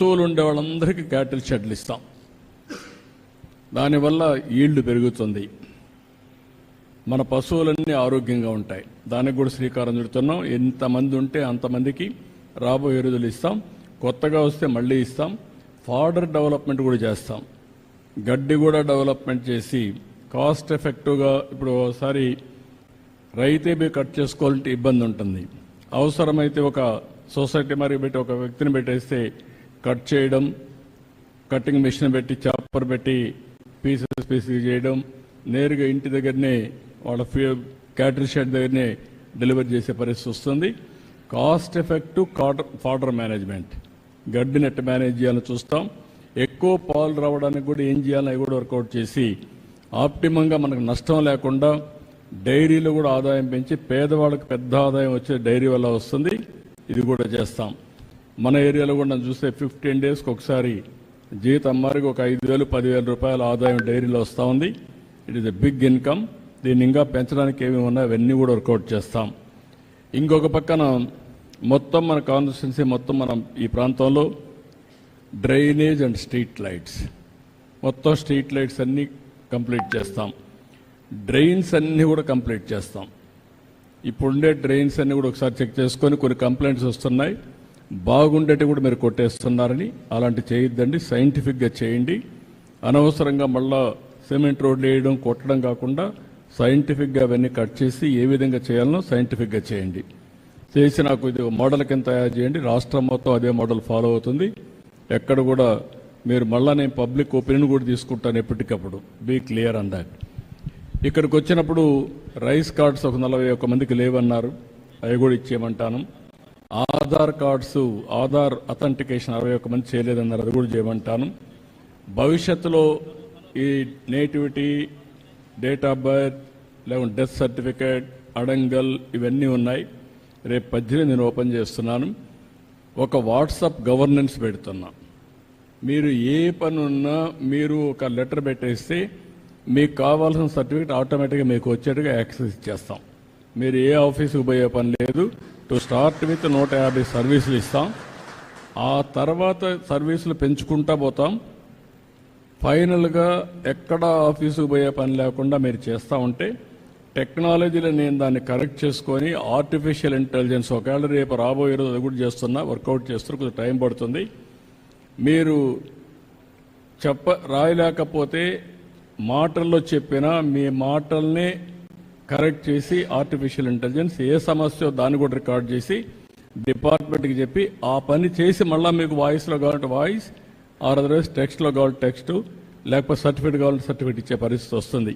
పశువులు ఉండే వాళ్ళందరికీ క్యాటిల్ షెడ్లు ఇస్తాం. దానివల్ల ఈల్డ్ పెరుగుతుంది, మన పశువులన్నీ ఆరోగ్యంగా ఉంటాయి. దానికి కూడా శ్రీకారం చుడుతున్నాం. ఎంతమంది ఉంటే అంతమందికి రాబోయే రోజులు ఇస్తాం. కొత్తగా వస్తే మళ్ళీ ఇస్తాం. ఫాడర్ డెవలప్మెంట్ కూడా చేస్తాం. గడ్డి కూడా డెవలప్మెంట్ చేసి కాస్ట్ ఎఫెక్టివ్గా, ఇప్పుడు ఒకసారి రైతే పోయి కట్ చేసుకోవాలంటే ఇబ్బంది ఉంటుంది. అవసరమైతే ఒక సొసైటీ మరి పెట్టి ఒక వ్యక్తిని పెట్టేస్తే కట్ చేయడం, కటింగ్ మిషన్ పెట్టి చాపర్ పెట్టి పీసెస్ చేయడం, నేరుగా ఇంటి దగ్గరనే వాళ్ళ క్యాటిల్ షెడ్ దగ్గరనే డెలివరీ చేసే పరిస్థితి వస్తుంది. కాస్ట్ ఎఫెక్టివ్ ఫాడర్ మేనేజ్మెంట్, గడ్డి నెట్ మేనేజ్ చేయాలని చూస్తాం. ఎక్కువ పాలు రావడానికి కూడా ఏం చేయాలని అవి కూడా వర్కౌట్ చేసి ఆప్టిమంగా మనకు నష్టం లేకుండా డైరీలో కూడా ఆదాయం పెంచి పేదవాళ్ళకి పెద్ద ఆదాయం వచ్చే డైరీ వల్ల వస్తుంది. ఇది కూడా చేస్తాం. మన ఏరియాలో కూడా చూస్తే 15 డేస్కి ఒకసారి జీతం అమ్మారికి ఒక 5,000, 10,000 రూపాయల ఆదాయం డైరీలో వస్తూ ఉంది. It is a big income. దీన్ని ఇంకా పెంచడానికి ఏమేమి ఉన్నాయో అవన్నీ కూడా వర్కౌట్ చేస్తాం. ఇంకొక పక్కన మొత్తం మన కాన్స్టిట్యున్సీ మొత్తం మనం ఈ ప్రాంతంలో డ్రైనేజ్ అండ్ స్ట్రీట్ లైట్స్, మొత్తం స్ట్రీట్ లైట్స్ అన్నీ కంప్లీట్ చేస్తాం. డ్రైన్స్ అన్నీ కూడా కంప్లీట్ చేస్తాం. ఇప్పుడుండే డ్రైన్స్ అన్నీ కూడా ఒకసారి చెక్ చేసుకొని కొన్ని కంప్లైంట్స్ వస్తున్నాయి, బాగుండేటి కూడా మీరు కొట్టేస్తున్నారని. అలాంటి చేయొద్దండి, సైంటిఫిక్గా చేయండి. అనవసరంగా మళ్ళా సిమెంట్ రోడ్లు వేయడం కొట్టడం కాకుండా సైంటిఫిక్గా అవన్నీ కట్ చేసి ఏ విధంగా చేయాలనో సైంటిఫిక్గా చేయండి. చేసి నాకు ఇది మోడల్ కింద తయారు చేయండి. రాష్ట్రం మొత్తం అదే మోడల్ ఫాలో అవుతుంది. ఎక్కడ కూడా మీరు మళ్ళా నేను పబ్లిక్ ఒపీనియన్ కూడా తీసుకుంటాను ఎప్పటికప్పుడు. Be clear on that. ఇక్కడికి వచ్చినప్పుడు రైస్ కార్డ్స్ ఒక 41 మందికి లేవన్నారు, అవి కూడా ఇచ్చేయమంటాను. ఆధార్ కార్డ్స్, ఆధార్ అథెంటికేషన్ 61 మంది చేయలేదన్నారు, అది కూడా చేయమంటాను. భవిష్యత్తులో ఈ నేటివిటీ, డేట్ ఆఫ్ బర్త్, లేకుంటే డెత్ సర్టిఫికేట్, అడంగల్ ఇవన్నీ ఉన్నాయి. రేపు 18 నేను ఓపెన్ చేస్తున్నాను. ఒక వాట్సాప్ గవర్నెన్స్ పెడుతున్నా. మీరు ఏ పని ఉన్నా మీరు ఒక లెటర్ పెట్టేస్తే మీకు కావాల్సిన సర్టిఫికేట్ ఆటోమేటిక్గా మీకు వచ్చేట్టుగా యాక్సెస్ ఇచ్చేస్తాం. మీరు ఏ ఆఫీసుకు పోయే పని లేదు. టు స్టార్ట్ విత్ 150 సర్వీసులు ఇస్తాం. ఆ తర్వాత సర్వీసులు పెంచుకుంటా పోతాం. ఫైనల్గా ఎక్కడ ఆఫీసుకు పోయే పని లేకుండా మీరు చేస్తూ ఉంటే టెక్నాలజీలో నేను దాన్ని కరెక్ట్ చేసుకొని ఆర్టిఫిషియల్ ఇంటెలిజెన్స్ ఒకవేళ రేపు రాబోయే రోజు అది కూడా చేస్తున్నా, వర్కౌట్ చేస్తున్నా, కొంచెం టైం పడుతుంది. మీరు రాయలేకపోతే మాటల్లో చెప్పినా మీ మాటల్ని కరెక్ట్ చేసి ఆర్టిఫిషియల్ ఇంటెలిజెన్స్ ఏ సమస్య దాన్ని కూడా రికార్డ్ చేసి డిపార్ట్మెంట్కి చెప్పి ఆ పని చేసి మళ్ళీ మీకు వాయిస్లో కావాలంటే వాయిస్, ఆర్ అదర్వైజ్ టెక్స్ట్లో కావాలంటే టెక్స్ట్, లేకపోతే సర్టిఫికేట్ కావాలంటే సర్టిఫికేట్ ఇచ్చే పరిస్థితి వస్తుంది.